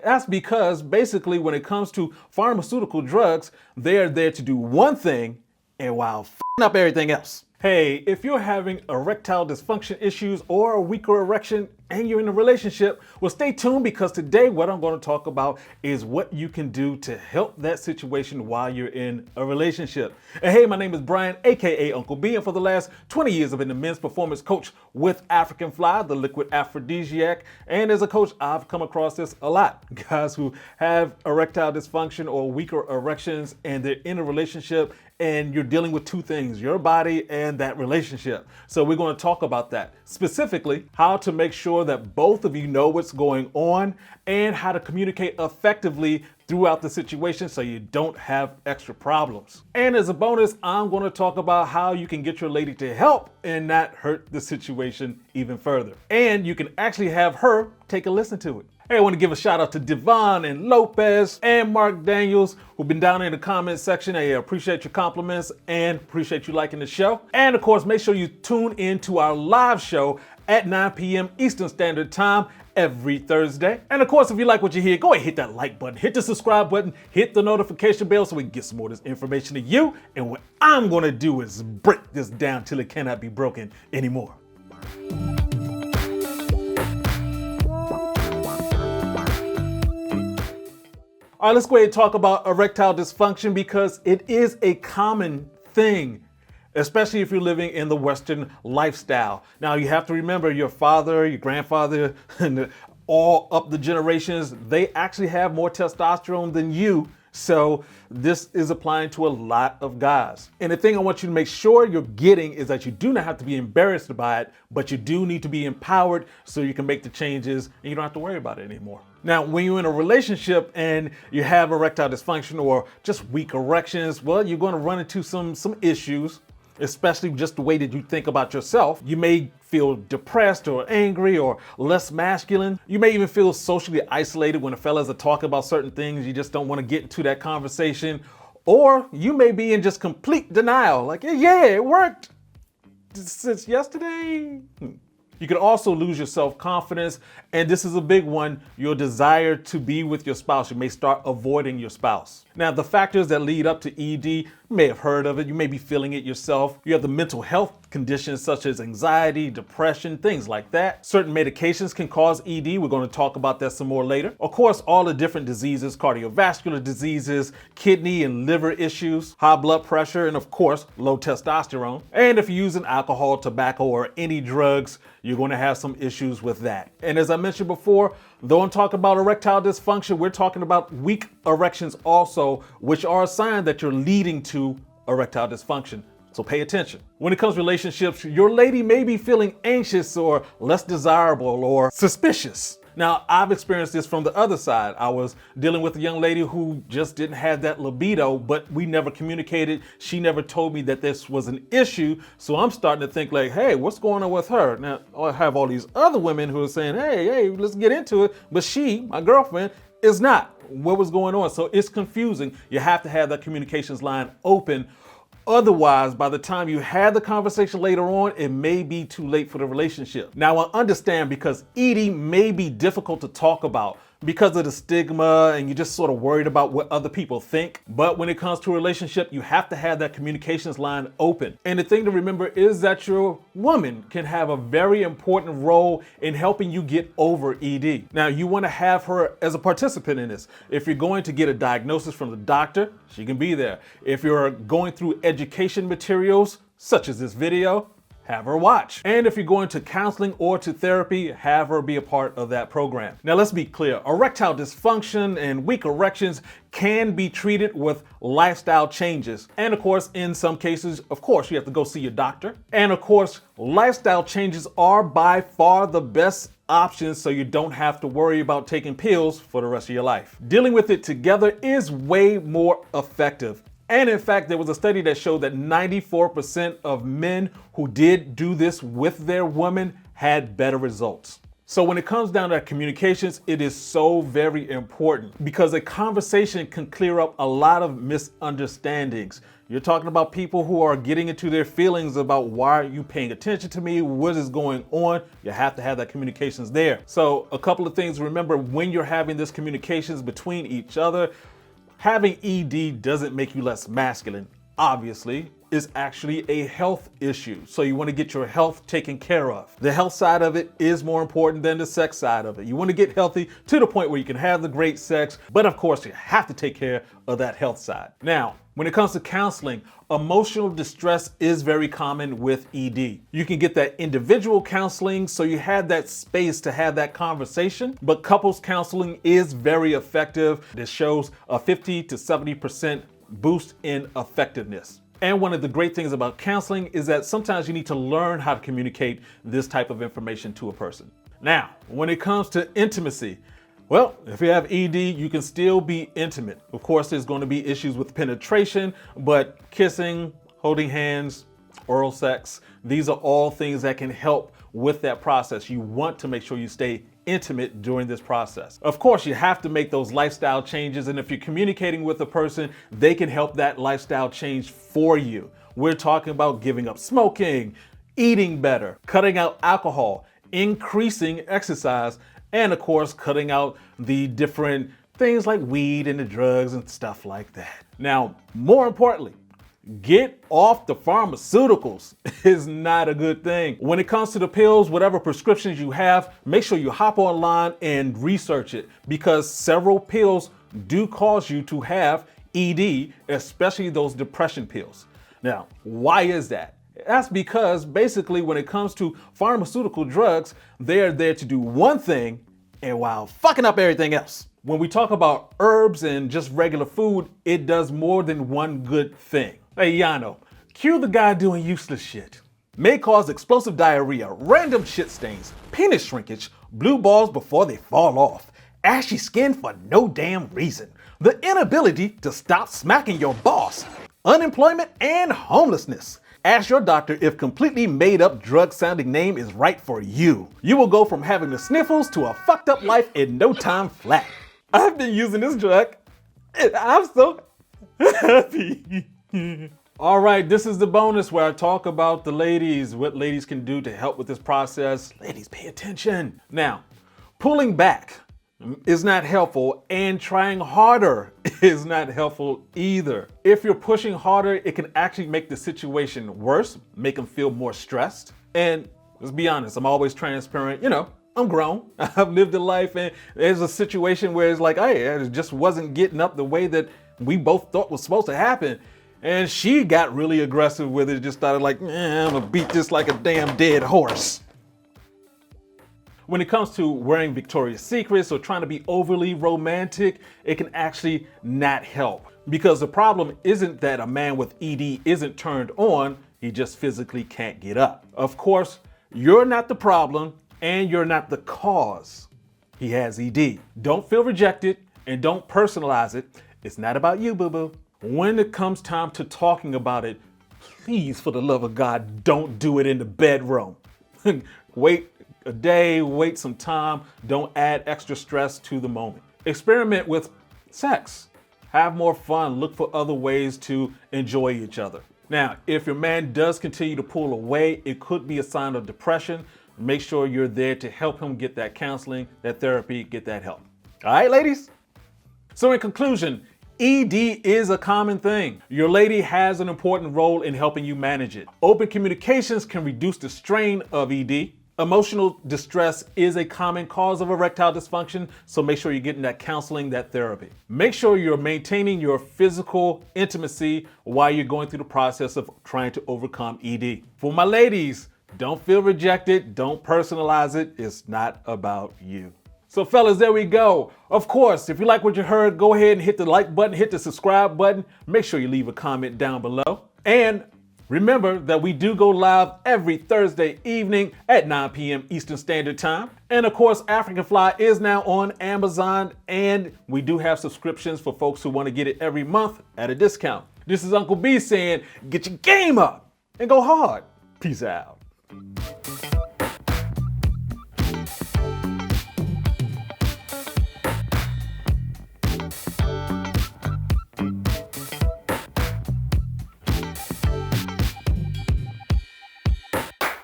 That's because basically when it comes to pharmaceutical drugs, they are there to do one thing and while f***ing up everything else. Hey, if you're having erectile dysfunction issues or a weaker erection and you're in a relationship, well, stay tuned because today what I'm going to talk about is what you can do to help that situation while you're in a relationship. And hey, my name is Brian, aka Uncle B, and for the last 20 years I've been a men's performance coach with African Fly, the liquid aphrodisiac. And as a coach, I've come across this a lot. Guys who have erectile dysfunction or weaker erections and they're in a relationship and you're dealing with two things, your body and that relationship. So we're going to talk about that. Specifically, how to make sure that both of you know what's going on and how to communicate effectively throughout the situation so you don't have extra problems. And as a bonus, I'm going to talk about how you can get your lady to help and not hurt the situation even further. And you can actually have her take a listen to it. Hey, I want to give a shout out to Devon and Lopez and Mark Daniels who've been down in the comment section. Hey, I appreciate your compliments and appreciate you liking the show. And of course, make sure you tune in to our live show at 9 p.m. Eastern Standard Time every Thursday. And of course, if you like what you hear, go ahead and hit that like button, hit the subscribe button, hit the notification bell so we can get some more of this information to you. And what I'm going to do is break this down till it cannot be broken anymore. All right, let's go ahead and talk about erectile dysfunction because it is a common thing, especially if you're living in the Western lifestyle. Now, you have to remember your father, your grandfather, and all up the generations, they actually have more testosterone than you. So this is applying to a lot of guys. And the thing I want you to make sure you're getting is that you do not have to be embarrassed by it, but you do need to be empowered so you can make the changes and you don't have to worry about it anymore. Now, when you're in a relationship and you have erectile dysfunction or just weak erections, well, you're going to run into some issues, especially just the way that you think about yourself. You may feel depressed or angry or less masculine. You may even feel socially isolated when the fellas are talking about certain things. You just don't want to get into that conversation. Or you may be in just complete denial. Like, yeah, it worked since yesterday. You can also lose your self-confidence, and this is a big one, your desire to be with your spouse. You may start avoiding your spouse. Now, the factors that lead up to ED, you may have heard of it, you may be feeling it yourself. You have the mental health conditions such as anxiety, depression, things like that. Certain medications can cause ED. We're going to talk about that some more later. Of course, all the different diseases, cardiovascular diseases, kidney and liver issues, high blood pressure, and of course, low testosterone. And if you're using alcohol, tobacco, or any drugs, you're going to have some issues with that. And as I mentioned before, though I'm talking about erectile dysfunction, we're talking about weak erections also, which are a sign that you're leading to erectile dysfunction. So pay attention. When it comes to relationships, your lady may be feeling anxious or less desirable or suspicious. Now, I've experienced this from the other side. I was dealing with a young lady who just didn't have that libido, but we never communicated. She never told me that this was an issue. So I'm starting to think like, hey, what's going on with her? Now, I have all these other women who are saying, hey, let's get into it. But she, my girlfriend, is not. What was going on? So it's confusing. You have to have that communications line open. Otherwise, by the time you have the conversation later on, it may be too late for the relationship. Now, I understand because eating may be difficult to talk about because of the stigma and you're just sort of worried about what other people think. But when it comes to a relationship, you have to have that communications line open. And the thing to remember is that your woman can have a very important role in helping you get over ED. Now, you want to have her as a participant in this. If you're going to get a diagnosis from the doctor, she can be there. If you're going through education materials, such as this video, have her watch. And if you're going to counseling or to therapy, have her be a part of that program. Now, let's be clear. Erectile dysfunction and weak erections can be treated with lifestyle changes. And of course, in some cases, of course, you have to go see your doctor. And of course, lifestyle changes are by far the best options so you don't have to worry about taking pills for the rest of your life. Dealing with it together is way more effective. And in fact, there was a study that showed that 94% of men who did do this with their women had better results. So when it comes down to communications, it is so very important because a conversation can clear up a lot of misunderstandings. You're talking about people who are getting into their feelings about why are you paying attention to me? What is going on? You have to have that communications there. So a couple of things to remember when you're having this communications between each other. Having ED doesn't make you less masculine. Obviously, is actually a health issue. So you want to get your health taken care of. The health side of it is more important than the sex side of it. You want to get healthy to the point where you can have the great sex, but of course you have to take care of that health side. Now, when it comes to counseling, emotional distress is very common with ED. You can get that individual counseling, so you have that space to have that conversation, but couples counseling is very effective. This shows a 50 to 70% boost in effectiveness. And one of the great things about counseling is that sometimes you need to learn how to communicate this type of information to a person. Now, when it comes to intimacy, well, if you have ED, you can still be intimate. Of course, there's going to be issues with penetration, but kissing, holding hands, oral sex, these are all things that can help with that process. You want to make sure you stay intimate during this process. Of course, you have to make those lifestyle changes, and if you're communicating with a person, they can help that lifestyle change for you. We're talking about giving up smoking, eating better, cutting out alcohol, increasing exercise, and of course, cutting out the different things like weed and the drugs and stuff like that. Now, more importantly, get off the pharmaceuticals. Is not a good thing. When it comes to the pills, whatever prescriptions you have, make sure you hop online and research it, because several pills do cause you to have ED, especially those depression pills. Now, why is that? That's because basically when it comes to pharmaceutical drugs, they're there to do one thing and while fucking up everything else. When we talk about herbs and just regular food, it does more than one good thing. Hey, Yano, cue the guy doing useless shit. May cause explosive diarrhea, random shit stains, penis shrinkage, blue balls before they fall off, ashy skin for no damn reason, the inability to stop smacking your boss, unemployment, and homelessness. Ask your doctor if completely made up drug sounding name is right for you. You will go from having the sniffles to a fucked up life in no time flat. I've been using this drug and I'm so happy. All right, this is the bonus where I talk about the ladies, what ladies can do to help with this process. Ladies, pay attention. Now, pulling back is not helpful, and trying harder is not helpful either. If you're pushing harder, it can actually make the situation worse, make them feel more stressed. And let's be honest, I'm always transparent. You know, I'm grown. I've lived a life, and there's a situation where it's like, hey, it just wasn't getting up the way that we both thought was supposed to happen. And she got really aggressive with it, just started like, I'm gonna beat this like a damn dead horse. When it comes to wearing Victoria's Secrets or trying to be overly romantic, it can actually not help. Because the problem isn't that a man with ED isn't turned on, he just physically can't get up. Of course, you're not the problem and you're not the cause. He has ED. Don't feel rejected and don't personalize it. It's not about you, boo-boo. When it comes time to talking about it, please, for the love of God, don't do it in the bedroom. Wait a day, wait some time. Don't add extra stress to the moment. Experiment with sex. Have more fun. Look for other ways to enjoy each other. Now, if your man does continue to pull away, it could be a sign of depression. Make sure you're there to help him get that counseling, that therapy, get that help. All right, ladies? So in conclusion, ED is a common thing. Your lady has an important role in helping you manage it. Open communications can reduce the strain of ED. Emotional distress is a common cause of erectile dysfunction, so make sure you're getting that counseling, that therapy. Make sure you're maintaining your physical intimacy while you're going through the process of trying to overcome ED. For my ladies, don't feel rejected, don't personalize it, it's not about you. So fellas, there we go. Of course, if you like what you heard, go ahead and hit the like button, hit the subscribe button. Make sure you leave a comment down below. And remember that we do go live every Thursday evening at 9 p.m. Eastern Standard Time. And of course, African Fly is now on Amazon, and we do have subscriptions for folks who want to get it every month at a discount. This is Uncle B saying, get your game up and go hard. Peace out.